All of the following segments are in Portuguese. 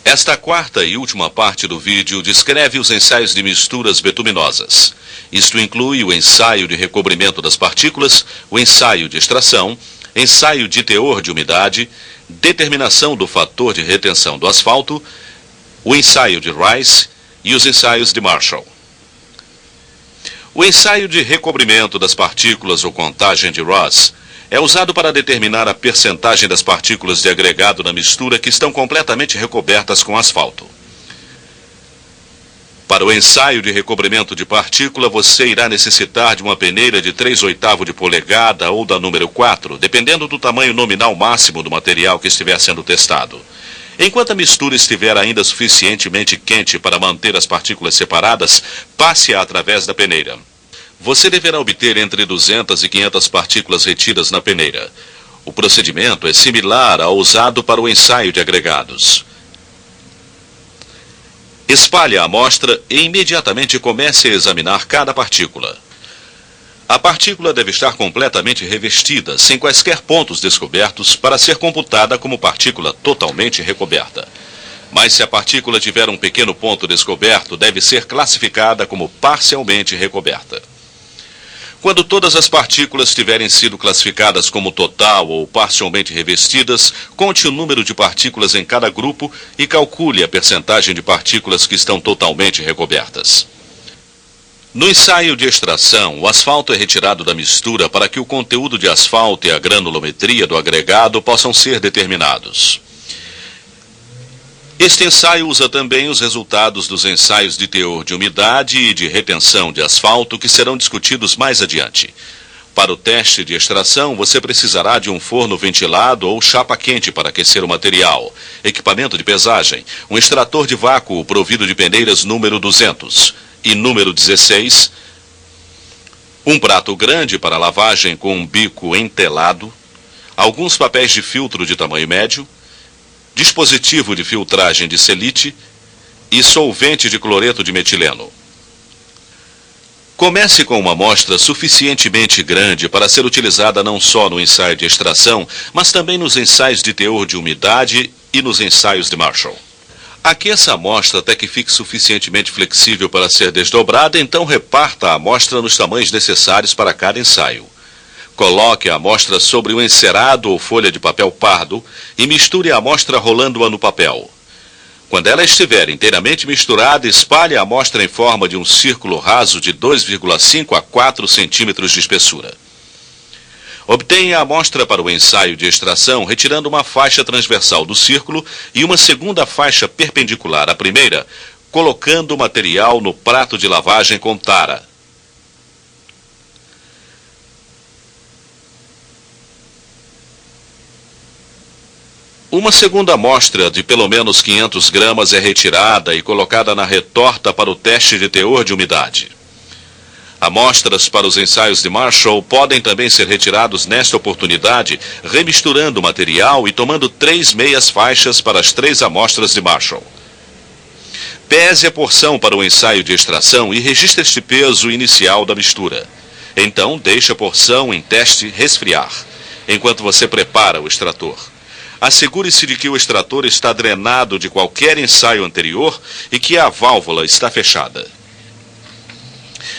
Esta quarta e última parte do vídeo descreve os ensaios de misturas betuminosas. Isto inclui o ensaio de recobrimento das partículas, o ensaio de extração, ensaio de teor de umidade, determinação do fator de retenção do asfalto, o ensaio de Rice e os ensaios de Marshall. O ensaio de recobrimento das partículas ou contagem de Ross é usado para determinar a percentagem das partículas de agregado na mistura que estão completamente recobertas com asfalto. Para o ensaio de recobrimento de partícula, você irá necessitar de uma peneira de 3/8 de polegada ou da número 4, dependendo do tamanho nominal máximo do material que estiver sendo testado. Enquanto a mistura estiver ainda suficientemente quente para manter as partículas separadas, passe-a através da peneira. Você deverá obter entre 200 e 500 partículas retidas na peneira. O procedimento é similar ao usado para o ensaio de agregados. Espalhe a amostra e imediatamente comece a examinar cada partícula. A partícula deve estar completamente revestida, sem quaisquer pontos descobertos, para ser computada como partícula totalmente recoberta. Mas se a partícula tiver um pequeno ponto descoberto, deve ser classificada como parcialmente recoberta. Quando todas as partículas tiverem sido classificadas como total ou parcialmente revestidas, conte o número de partículas em cada grupo e calcule a percentagem de partículas que estão totalmente recobertas. No ensaio de extração, o asfalto é retirado da mistura para que o conteúdo de asfalto e a granulometria do agregado possam ser determinados. Este ensaio usa também os resultados dos ensaios de teor de umidade e de retenção de asfalto que serão discutidos mais adiante. Para o teste de extração, você precisará de um forno ventilado ou chapa quente para aquecer o material, equipamento de pesagem, um extrator de vácuo provido de peneiras número 200 e número 16, um prato grande para lavagem com um bico entelado, alguns papéis de filtro de tamanho médio, dispositivo de filtragem de selite e solvente de cloreto de metileno. Comece com uma amostra suficientemente grande para ser utilizada não só no ensaio de extração, mas também nos ensaios de teor de umidade e nos ensaios de Marshall. Aqueça a amostra até que fique suficientemente flexível para ser desdobrada, então reparta a amostra nos tamanhos necessários para cada ensaio. Coloque a amostra sobre um encerado ou folha de papel pardo e misture a amostra rolando-a no papel. Quando ela estiver inteiramente misturada, espalhe a amostra em forma de um círculo raso de 2,5 a 4 centímetros de espessura. Obtenha a amostra para o ensaio de extração retirando uma faixa transversal do círculo e uma segunda faixa perpendicular à primeira, colocando o material no prato de lavagem com tara. Uma segunda amostra de pelo menos 500 gramas é retirada e colocada na retorta para o teste de teor de umidade. Amostras para os ensaios de Marshall podem também ser retirados nesta oportunidade, remisturando o material e tomando 3 meias faixas para as 3 amostras de Marshall. Pese a porção para o ensaio de extração e registre este peso inicial da mistura. Então, deixe a porção em teste resfriar, enquanto você prepara o extrator. Assegure-se de que o extrator está drenado de qualquer ensaio anterior e que a válvula está fechada.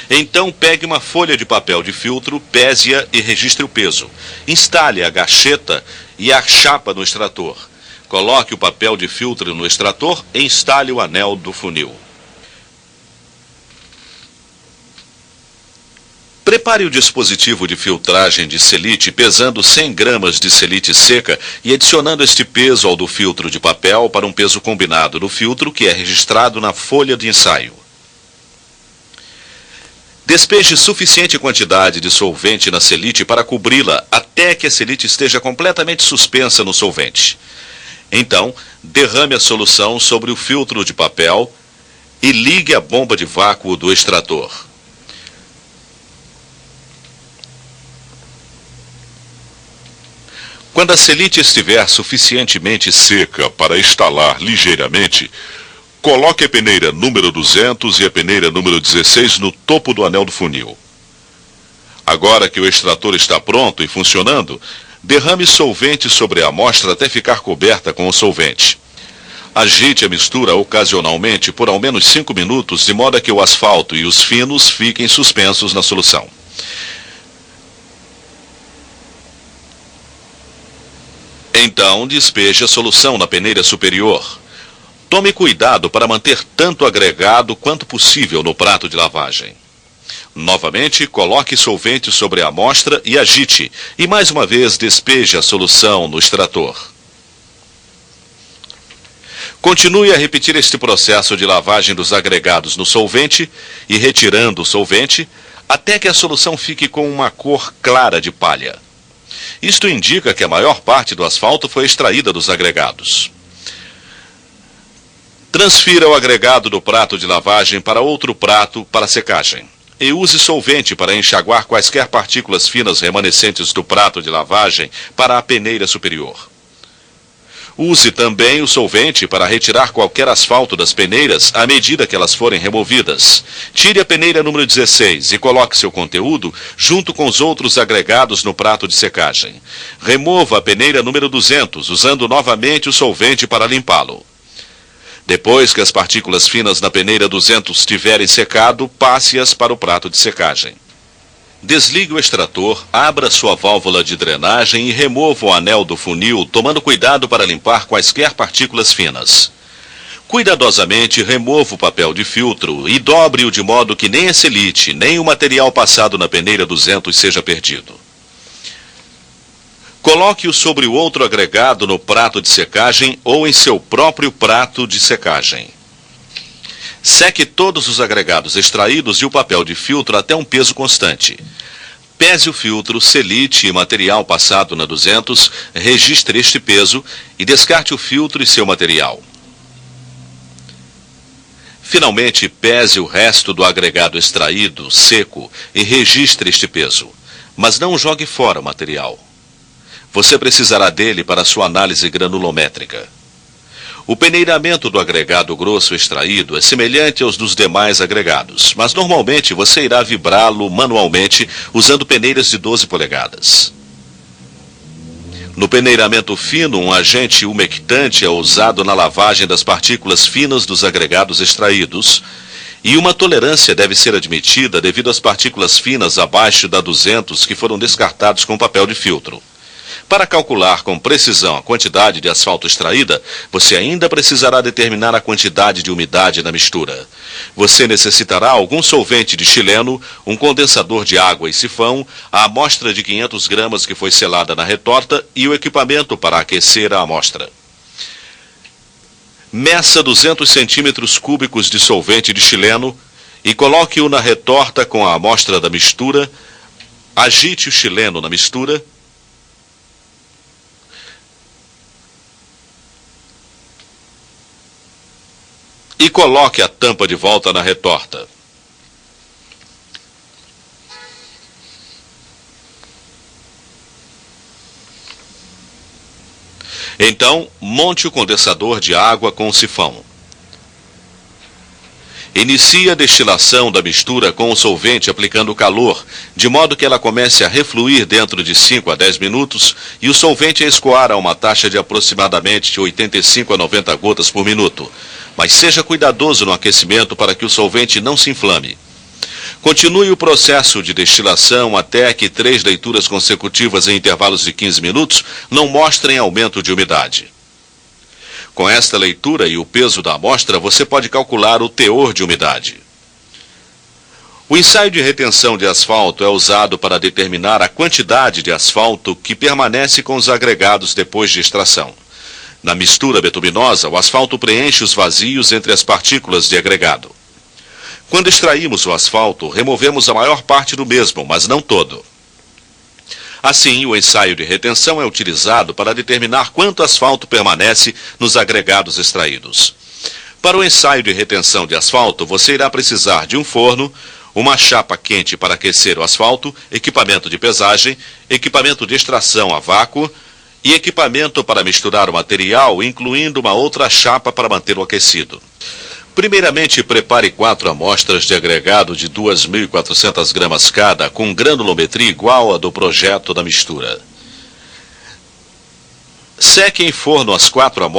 Então, pegue uma folha de papel de filtro, pese-a e registre o peso. Instale a gacheta e a chapa no extrator. Coloque o papel de filtro no extrator e instale o anel do funil. Prepare o dispositivo de filtragem de selite pesando 100 gramas de selite seca e adicionando este peso ao do filtro de papel para um peso combinado do filtro que é registrado na folha de ensaio. Despeje suficiente quantidade de solvente na selite para cobri-la até que a selite esteja completamente suspensa no solvente. Então, derrame a solução sobre o filtro de papel e ligue a bomba de vácuo do extrator. Quando a selite estiver suficientemente seca para estalar ligeiramente, coloque a peneira número 200 e a peneira número 16 no topo do anel do funil. Agora que o extrator está pronto e funcionando, derrame solvente sobre a amostra até ficar coberta com o solvente. Agite a mistura ocasionalmente por ao menos 5 minutos, de modo a que o asfalto e os finos fiquem suspensos na solução. Então, despeje a solução na peneira superior. Tome cuidado para manter tanto agregado quanto possível no prato de lavagem. Novamente, coloque solvente sobre a amostra e agite, e mais uma vez despeje a solução no extrator. Continue a repetir este processo de lavagem dos agregados no solvente e retirando o solvente, até que a solução fique com uma cor clara de palha. Isto indica que a maior parte do asfalto foi extraída dos agregados. Transfira o agregado do prato de lavagem para outro prato para secagem. E use solvente para enxaguar quaisquer partículas finas remanescentes do prato de lavagem para a peneira superior. Use também o solvente para retirar qualquer asfalto das peneiras à medida que elas forem removidas. Tire a peneira número 16 e coloque seu conteúdo junto com os outros agregados no prato de secagem. Remova a peneira número 200, usando novamente o solvente para limpá-lo. Depois que as partículas finas na peneira 200 tiverem secado, passe-as para o prato de secagem. Desligue o extrator, abra sua válvula de drenagem e remova o anel do funil, tomando cuidado para limpar quaisquer partículas finas. Cuidadosamente remova o papel de filtro e dobre-o de modo que nem a selite, nem o material passado na peneira 200 seja perdido. Coloque-o sobre o outro agregado no prato de secagem ou em seu próprio prato de secagem. Seque todos os agregados extraídos e o papel de filtro até um peso constante. Pese o filtro, selite e material passado na 200, registre este peso e descarte o filtro e seu material. Finalmente, pese o resto do agregado extraído, seco, e registre este peso, mas não jogue fora o material. Você precisará dele para sua análise granulométrica. O peneiramento do agregado grosso extraído é semelhante aos dos demais agregados, mas normalmente você irá vibrá-lo manualmente usando peneiras de 12 polegadas. No peneiramento fino, um agente umectante é usado na lavagem das partículas finas dos agregados extraídos, e uma tolerância deve ser admitida devido às partículas finas abaixo da 200 que foram descartados com papel de filtro. Para calcular com precisão a quantidade de asfalto extraída, você ainda precisará determinar a quantidade de umidade na mistura. Você necessitará algum solvente de xileno, um condensador de água e sifão, a amostra de 500 gramas que foi selada na retorta e o equipamento para aquecer a amostra. Meça 200 centímetros cúbicos de solvente de xileno e coloque-o na retorta com a amostra da mistura. Agite o xileno na mistura. E coloque a tampa de volta na retorta. Então, monte o condensador de água com o sifão. Inicie a destilação da mistura com o solvente aplicando calor, de modo que ela comece a refluir dentro de 5 a 10 minutos e o solvente a escoar a uma taxa de aproximadamente de 85 a 90 gotas por minuto. Mas seja cuidadoso no aquecimento para que o solvente não se inflame. Continue o processo de destilação até que 3 leituras consecutivas em intervalos de 15 minutos não mostrem aumento de umidade. Com esta leitura e o peso da amostra, você pode calcular o teor de umidade. O ensaio de retenção de asfalto é usado para determinar a quantidade de asfalto que permanece com os agregados depois de extração. Na mistura betuminosa, o asfalto preenche os vazios entre as partículas de agregado. Quando extraímos o asfalto, removemos a maior parte do mesmo, mas não todo. Assim, o ensaio de retenção é utilizado para determinar quanto asfalto permanece nos agregados extraídos. Para o ensaio de retenção de asfalto, você irá precisar de um forno, uma chapa quente para aquecer o asfalto, equipamento de pesagem, equipamento de extração a vácuo e equipamento para misturar o material, incluindo uma outra chapa para mantê-lo aquecido. Primeiramente, prepare 4 amostras de agregado de 2.400 gramas cada, com granulometria igual à do projeto da mistura. Seque em forno as 4 amostras